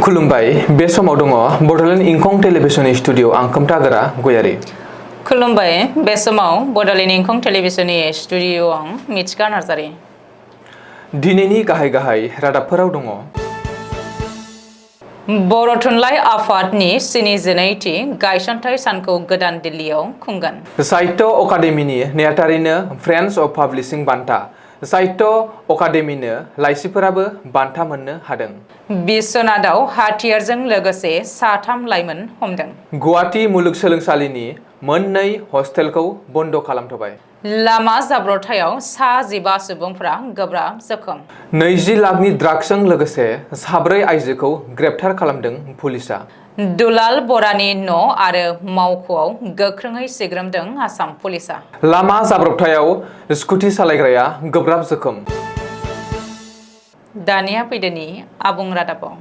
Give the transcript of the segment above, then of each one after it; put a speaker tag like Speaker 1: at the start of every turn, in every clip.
Speaker 1: खुलुमबाय बे समाव दङ बडोलेण्ड इंखं टेलिभिजननि स्टुडिअ आं खोमथागोरा गयारि।
Speaker 2: खुलुमबाय बे समाव बडोलेण्ड इंखं टेलिभिजननि स्टुडिअ आं मिथिका नार्जारि।
Speaker 1: दिनैनि गाहाय रादाबफोराव दङ
Speaker 2: बर' थुनलाइ आफादनि 72थि गायसनथाइ सानखौ गोदान दिल्लीयाव खुंगोन।
Speaker 1: साहित्य अकादेमिनि नेहाथारिनो फ्रेन्ड्स अफ पाब्लिशिं बान्था। साहित्य अकादेमिनो लाइसिफोराबो बान्था मोननो हादों।
Speaker 2: बिश्वनाथआव हाथियारजों लोगोसे 3 लाइमोन हमदों। गुवाहाटी
Speaker 1: मुलुगसोलोंसालिनि मोननै हस्टेलखौ बन्द खालामथ'बाय।
Speaker 2: लामा जाब्रबथायाव 15 सुबुंफोरा गोब्राब जखम।
Speaker 1: 20 लाखनि ड्राग्सजों लोगोसे 4 आइजोखौ ग्रेप्तार खालामदों पुलिसा।
Speaker 2: दुलाल बरानि न' आरो मावख'आव गोख्रोङै सिग्रोमदों आसाम पुलिसा।
Speaker 1: लामा जाब्रबथायाव स्कुटि सालायग्राया गोब्राब जखम।
Speaker 2: दानिया फैदोनि आबुं रादाबाव।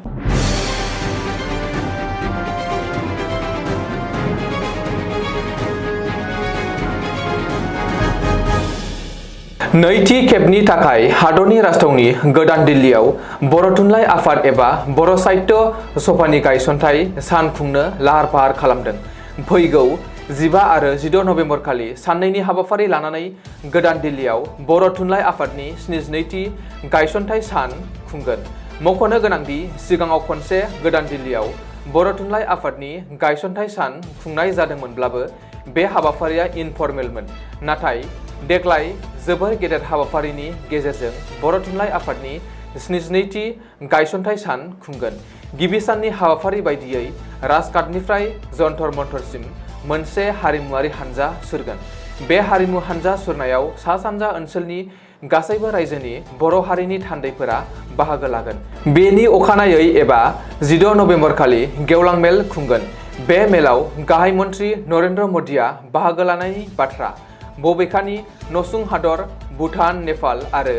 Speaker 1: नैथि खेबनि थाखाय हादरनि राजथावनि गोदान दिल्लीयाव बर' थुनलाइ आफाद एबा बर' साहित्य सभानि गायसनथाइ सान खुंनो लाहार फाहार खालामदों। फैगौ 15 आरो 16 नभेम्बर खालि साननैनि हाबाफारि लानानै गोदान दिल्लीयाव बर' थुनलाइ आफादनि 72थि गायसनथाइ सान खुंगोन। मख'नो गोनांदि सिगाङाव खनसे गोदान दिल्लीयाव बर' थुनलाइ आफादनि गायसनथाइ सान खुंनाय जादोंमोनब्लाबो बे हाबाफारिया इनफर्मेलमोन। नाथाय देग्लाय जोबोर गेदेर हाबाफारिनि गेजेरजों बर' थुनलाइ आफादनि 72थि गायसनथाइ सान खुंगोन। गिबि साननि हाबाफारि बायदियै राजघाटनिफ्राय जन्तर मन्तरसिम मोनसे हारिमुआरि हानजा सुरगोन। बे हारिमु हानजा सुरनायाव सा सानजा ओनसोलनि गासैबो रायजोनि बर' हारिनि थान्दैफोरा बाहागो लागोन। बेनि अखानायै एबा 16 नभेम्बर खालि गेवलां मेल खुंगोन। बे मेलाव गाहाय मन्त्रि नरेन्द्र मदिया बाहागो लानायनि बाथ्रा। बबेखानि नसुं हादर भुटान, नेपाल आरो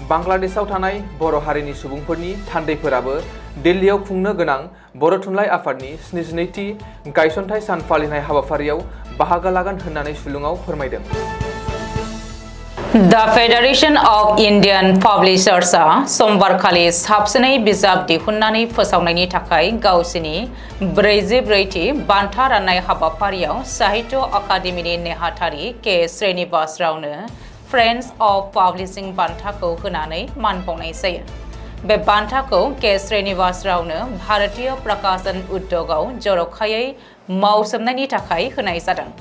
Speaker 1: बांलादेशआव थानाय बर' हारिनि सुबुंफोरनि थान्दैफोराबो दिल्लीयाव खुंनो गोनां बर' थुनलाइ आफादनि 72थि गायसनथाइ सान फालिनाय हाबाफारियाव बाहागो लागोन होननानै सुलुङाव फोरमायदों।
Speaker 2: द फेडारेशन अफ इन्डियान पाब्लिशार्सआ समबारखालि साबसिनै बिजाब दिहुननानै फोसावनायनि थाखाय गावसिनि 44थि बान्था राननाय हाबाफारियाव साहित्य अकादेमिनि नेहाथारि के श्रीनिवास रावनो फ्रेन्ड्स अफ पाब्लिशिं बान्थाखौ होनानै मान बावनाय जायो। बे बान्थाखौ के श्रीनिवास रावनो भारतीय प्रकाशन उद्योगआव जर'खायै मावसोमनायनि थाखाय होनाय जादों।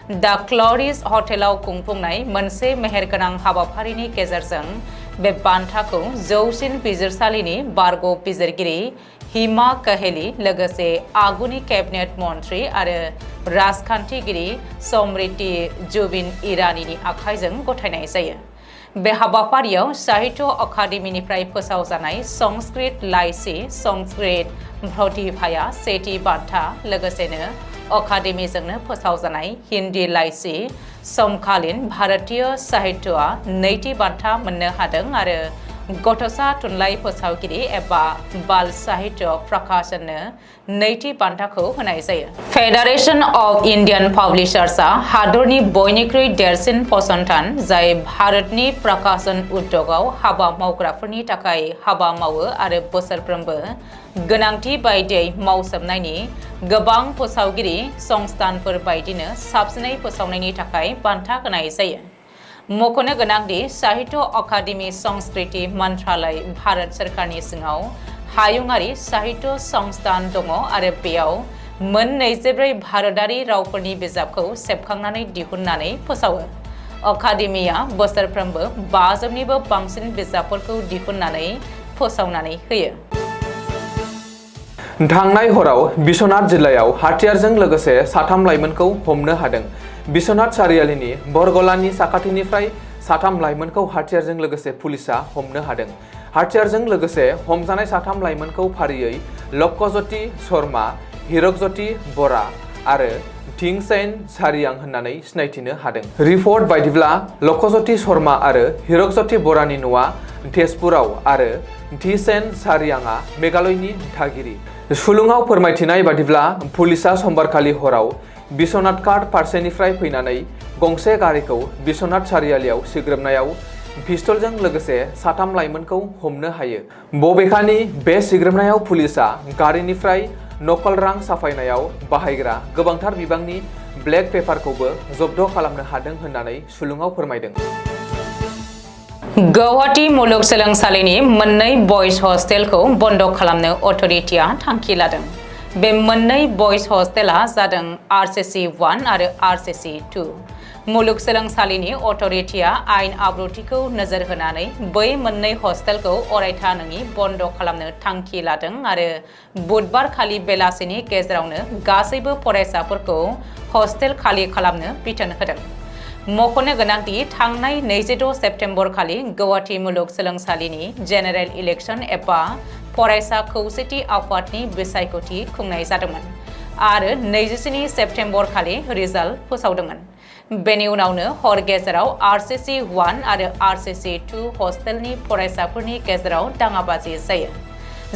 Speaker 2: द क्ल'रिज हटेलाव खुंफुंनाय मोनसे मेहेरगोनां हाबाफारिनि गेजेरजों बे बान्थाखौ जौसिन बिजिरसालिनि बारग' बिजिरगिरि हिमा कहेली लोगोसे आगुनि केबिनेट मन्त्रि आरो राजखान्थिगिरि समृद्धि जुबिन ईरानीनि आखाइजों गथायनाय जायो। बे हाबाफारियाव साहित्य अकादेमिनिफ्राय फोसावजानाय संस्कृत लाइसि संस्कृत प्रतिभाया सेथि बान्था, लोगोसेनो अकादेमिजोंनो फोसावजानाय हिन्दी लाइसि समकालीन भारतीय साहित्यआ नैथि बान्था मोननो हादों आरो गथ'सा थुनलाइ फोसावगिरि एबा बाल साहित्य प्रकाशननो नैथि बान्थाखौ होनाय जायो। फेडारेशन अफ इन्डियान पाब्लिशार्सआ हादरनि बयनिख्रुइ देरसिन फसंथान जाय भारतनि प्रकाशन उद्योगआव हाबा मावग्राफोरनि थाखाय हाबा मावो आरो बोसोरफ्रोमबो गोनांथि बायदियै मावसोमनायनि गोबां फोसावगिरि संस्थानफोर बायदिनो साबसिनै फोसावनायनि थाखाय बान्था होनाय जायो। मख'नो गोनांदि साहित्य अकादेमि संस्कृति मन्त्रालय भारत सोरखारनि सिङाव हायुङारि साहित्य संस्थान दङ आरो बेयाव मोन 24 भारतारि रावफोरनि बिजाबखौ सेबखांनानै दिहुननानै फोसावो। अकादेमिया बोसोरफ्रोमबो 5,000निबो बांसिन बिजाबफोरखौ दिहुननानै फोसावनानै होयो।
Speaker 1: थांनाय हराव बिश्वनाथ जिल्लायाव हाथियारजों लोगोसे 3 लाइमोनखौ हमनो हादों। बिश्वनाथ सारियालिनि बरगलानि साखाथिनिफ्राय 3 लाइमोनखौ हाथियारजों लोगोसे पुलिसा हमनो हादों। हाथियारजों लोगोसे हमजानाय 3 लाइमोनखौ फारियै लक्ष्यज्योति शर्मा, हिरकज्योति बरा आरो धिंसेन सारियां होननानै सिनायथिनो हादों। रिपर्ट बायदिब्ला लक्ष्यज्योति शर्मा आरो हिरकज्योति बरानि न'आ तेजपुराव आरो धिंसेन सारियाङा मेघालयनि थागिरि। सुलुङाव फोरमायथिनाय बादिब्ला पुलिसा समबारखालि हराव बिश्वनाथ घाट फारसेनिफ्राय फैनानै गंसे गारिखौ बिश्वनाथ सारियालियाव सिग्रोमनायाव पिस्तलजों लोगोसे 3 लाइमोनखौ हमनो हायो। बबेखानि बे सिग्रोमनायाव पुलिसआ गारिनिफ्राय नकल रां साफायनायाव बाहायग्रा गोबांथार बिबांनि ब्लेक पेपारखौबो जब्द खालामनो हादों होननानै सुलुङाव फोरमायदों।
Speaker 2: गुवाहाटी मुलुगसोलोंसालिनि मोननै बयज हस्टेलखौ बन्द खालामनो अथ'रिटिया थांखि लादों। बे मोननै बयज हस्टेला जादों RCC 1 आरो RCC 2। मुलुगसोलोंसालिनि अथ'रिटिया आयेन आब्रुथिखौ नोजोर होनानै बै मोननै हस्टेलखौ अरायथा नङि बन्द खालामनो थांखि लादों आरो बुधबार खालि बेलासिनि गेजेरावनो गासैबो फरायसाफोरखौ हस्टेल खालि खालामनो बिथोन होदों। मख'नो गोनांदि थांनाय 26 सेप्तेम्बर खालि गुवाहाटी मुलुगसोलोंसालिनि जेनेरेल इलेक्शन एबा फरायसा खौसेथि आफादनि बिसायख'थि खुंनाय जादोंमोन आरो 27 सेप्तेम्बर खालि रिजाल्ट फोसावदोंमोन। बेनि उनावनो हर गेजेराव RCC 1 आरो RCC 2 हस्टेलनि फरायसाफोरनि गेजेराव दाङाबाजि जायो।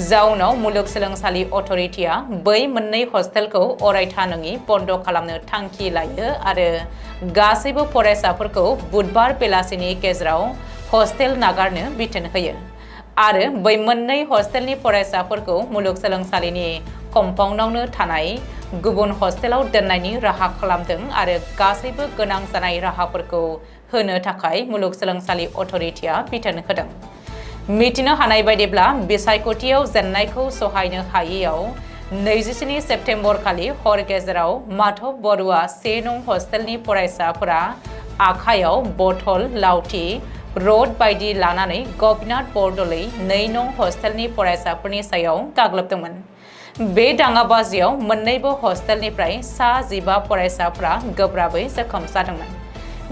Speaker 2: जाउनाव मुलुगसोलोंसालि अथ'रिटिया बै मोननै हस्टेलखौ अरायथा नङि बन्द खालामनो थांखि लायो आरो गासैबो फरायसाफोरखौ बुधबार बेलासिनि गेजेराव हस्टेल नागारनो बिथोन होयो आरो बै मोननै हस्टेलनि फरायसाफोरखौ मुलुगसोलोंसालिनि कम्पाउन्डआवनो थानाय गुबुन हस्टेलाव दोननायनि राहा खालामदों आरो गासैबो गोनां जानाय राहाफोरखौ होनो थाखाय मुलुगसोलोंसालि अथ'रिटिया बिथोन होदों। मिथिनो हानाय बायदिब्ला बिसायख'थियाव जेननायखौ सहायनो हायैयाव 27 सेप्तेम्बर खालि हर गेजेराव माधव बरुवा 1 नं हस्टेलनि फरायसाफोरा आखायाव बथल, लावथि, रड बायदि लानानै गपिनाथ बरदलै 2 नं हस्टेलनि फरायसाफोरनि सायाव गाग्लोबदोंमोन। बे दाङाबाजियाव मोन्नैबो हस्टेलनिफ्राय सा 15 फरायसाफोरा गोब्राबै जखम जादोंमोन।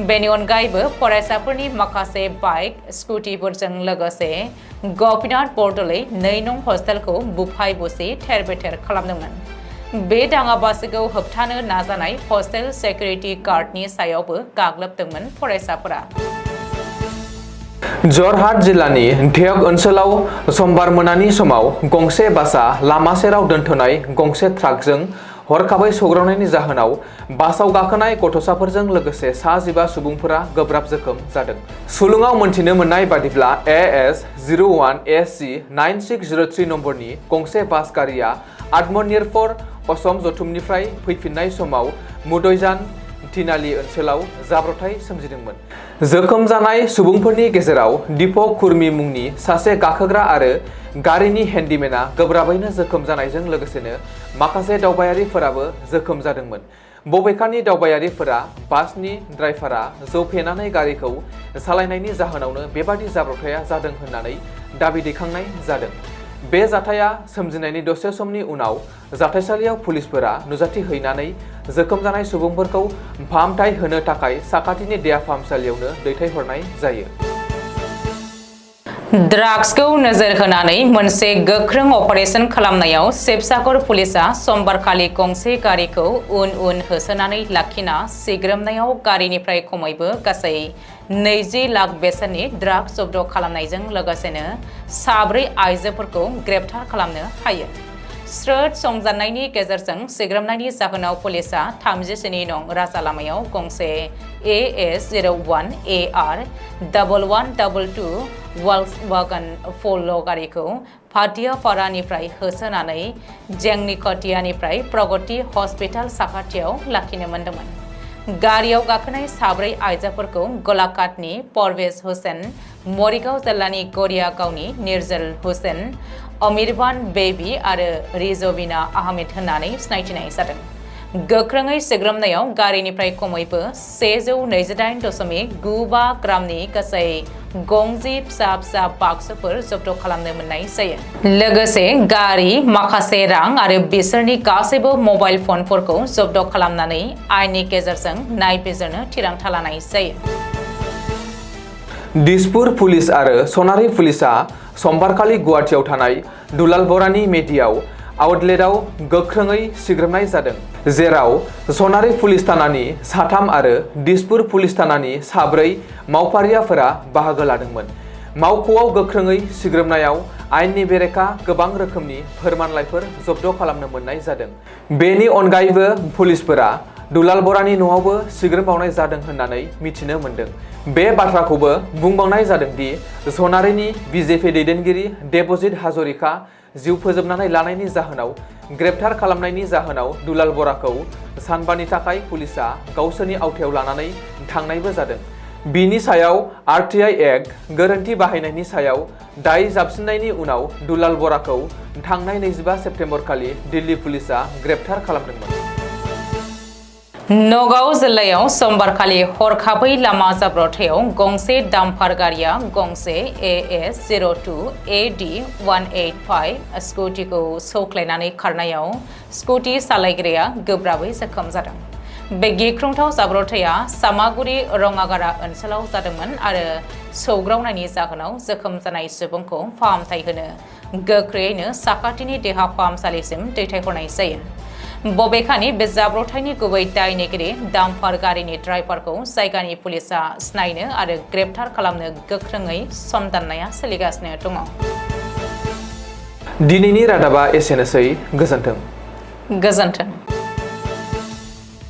Speaker 2: बेनि अनगायैबो फरायसाफोरनि माखासे बाइक, स्कुटिफोरजों लोगोसे गपिनाथ बरदलै 2 नं हस्टेलखौ बुफाय बुसि थेर-बेथेर खालामदोंमोन। बे दाङाबाजिखौ होबथानो नाजानाय हस्टेल सिकिउरिटि गार्डनि सायावबो गाग्लोबदोंमोन फरायसाफोरा।
Speaker 1: जरहाट जिल्लानि धेक ओनसोलाव समबार मोनानि समाव गंसे बासआ लामा सेराव दोनथ'नाय गंसे ट्राकजों हरखाबै सौग्रावनायनि जाहोनाव बासआव गाखोनाय गथ'साफोरजों लोगोसे सा 15 सुबुंफोरा गोब्राब जोखोम जादों। सुलुङाव मोनथिनो मोननाय बादिब्ला AS 01 SC 9603 नम्बरनि गंसे बास गारिया आत्मनिर्भर असम जथुमनिफ्राय फैफिननाय समाव मुदयजान तिनालि ओनसोलाव जाब्रबथाय सोमजिदोंमोन। जोखोम जानाय सुबुंफोरनि गेजेराव दीपक कुर्मी मुंनि सासे गाखोग्रा आरो गारिनि हेन्डीमेनआ गोब्राबैनो जोखोम जानायजों लोगोसेनो माखासे दावबायारिफोराबो जोखोम जादोंमोन। बबेखानि दावबायारिफोरा बासनि ड्राइभारा जौ फेनानै गारिखौ सालायनायनि जाहोनावनो बेबादि जाब्रबथाया जादों होननानै दाबि दैखांनाय जादों। बे जाथाया सोमजिनायनि दसे समनि उनाव जाथायसालियाव पुलिसफोरा नुजाथि हैनानै जोखोम जानाय सुबुंफोरखौ फाहामथाय होनो थाखाय साखाथिनि देहा फाहामसालियावनो दैथायहरनाय जायो।
Speaker 2: ड्राग्सखौ नोजोर होनानै मोनसे गोख्रों अपारेशन खालामनायाव शिबसागर पुलिसआ समबारखालि गंसे गारिखौ उन होसोनानै लाखिना सिग्रोमनायाव गारिनिफ्राय खमैबो गासै 20 लाख बेसेननि ड्राग्स जब्द खालामनायजों लोगोसेनो 4 आइजोफोरखौ ग्रेप्तार खालामनो हायो। स्रोद संजानायनि गेजेरजों सिग्रोमनायनि जाहोनाव पुलिसआ 37 नं राजा लामायाव गंसे AS 01 AR 1122 वाल्क्सवागन प'ल' गारिखौ भाटियापारानिफ्राय होसोनानै जेंनिकटियानिफ्राय प्रगति हस्पिटाल साखाथियाव लाखिनो मोन्दोंमोन। गारियाव गाखोनाय 4 आइजोफोरखौ गलाघाटनि परवेज हुसेन, मरिगाव जिल्लानि गरियागावनि निर्जल हुसेन, अमिरबान बेबी आरो रिजविना आहमेद होननानै सिनायथिनाय जादों। गोख्रोङै सिग्रोमनायाव गारिनिफ्राय खमैबो 128.95 ग्रामनि गासै 50 फिसा बाक्सुफोर जब्द खालामनो मोननाय जायो। लोगोसे गारि, माखासे रां आरो बिसोरनि गासैबो मबाइल फनफोरखौ जब्द खालामनानै आयेननि गेजेरजों नायबिजिरनो थिरांथा लानाय जायो।
Speaker 1: दिसपुर पुलिस आरो सनारि पुलिसआ समबारखालि गुवाहाटीआव थानाय दुलालबरानि मेडियाव आउटलेटआव गोख्रोङै सिग्रोमनाय जादों, जेराव सनारि पुलिस थानानि 3 आरो दिसपुर पुलिस थानानि 4 मावफारियाफोरा बाहागो लादोंमोन। मावख'आव गोख्रोङै सिग्रोमनायाव आयेननि बेरेखा गोबां रोखोमनि फोरमानलाइफोर जब्द खालामनो मोननाय जादों। बेनि अनगायैबो पुलिसफोरा दुलाल बरानि न'आवबो सिग्रोम बावनाय जादों होननानै मिथिनो मोन्दों। बे बाथ्राखौबो बुंबावनाय जादों दि सनारिनि बिजेपि दैदेनगिरि देबजित हाजरिका जिउ फोजोबनानै लानायनि जाहोनाव ग्रेप्तार खालामनायनि जाहोनाव दुलाल बराखौ सानबानि थाखाय पुलिसा गावसोरनि आवथायाव लानानै थांनायबो जादों। बिनि सायाव आरटीआई एक्ट गोरोन्थि बाहायनायनि सायाव दाय जाबसिननायनि उनाव दुलाल बराखौ थांनाय 25 सेप्तेम्बर खालि दिल्ली पुलिसा ग्रेप्तार खालामदोंमोन।
Speaker 2: नगाव जिल्लायाव समबारखालि हरखाबै लामा जाब्रबथायाव गंसे डाम्पार गारिया गंसे AS02AD185 स्कुटिखौ सौख्लायनानै खारनायाव स्कुटि सालायग्राया गोब्राबै जखम जादों। बे गिख्रंथाव जाब्रबथाया सामागुरि रङागारा ओनसोलाव जादोंमोन आरो सौग्रावनायनि जाहोनाव जखम जानाय सुबुंखौ फाहामथाय होनो गोख्रैयैनो साखाथिनि देहा फाहामसालिसिम दैथायहरनाय जायो। बबेखानि बे जाब्रबथायनि गुबै दायनिगिरि डाम्पार गारिनि ड्राइभारखौ जायगानि पुलिसा सिनायनो आरो ग्रेप्तार खालामनो गोख्रोङै संदाननाया सोलिगासिनो दङ।
Speaker 1: दिनैनि रादाबा एसेनोसै। गोजोन्थों।
Speaker 2: गोजोन्थों।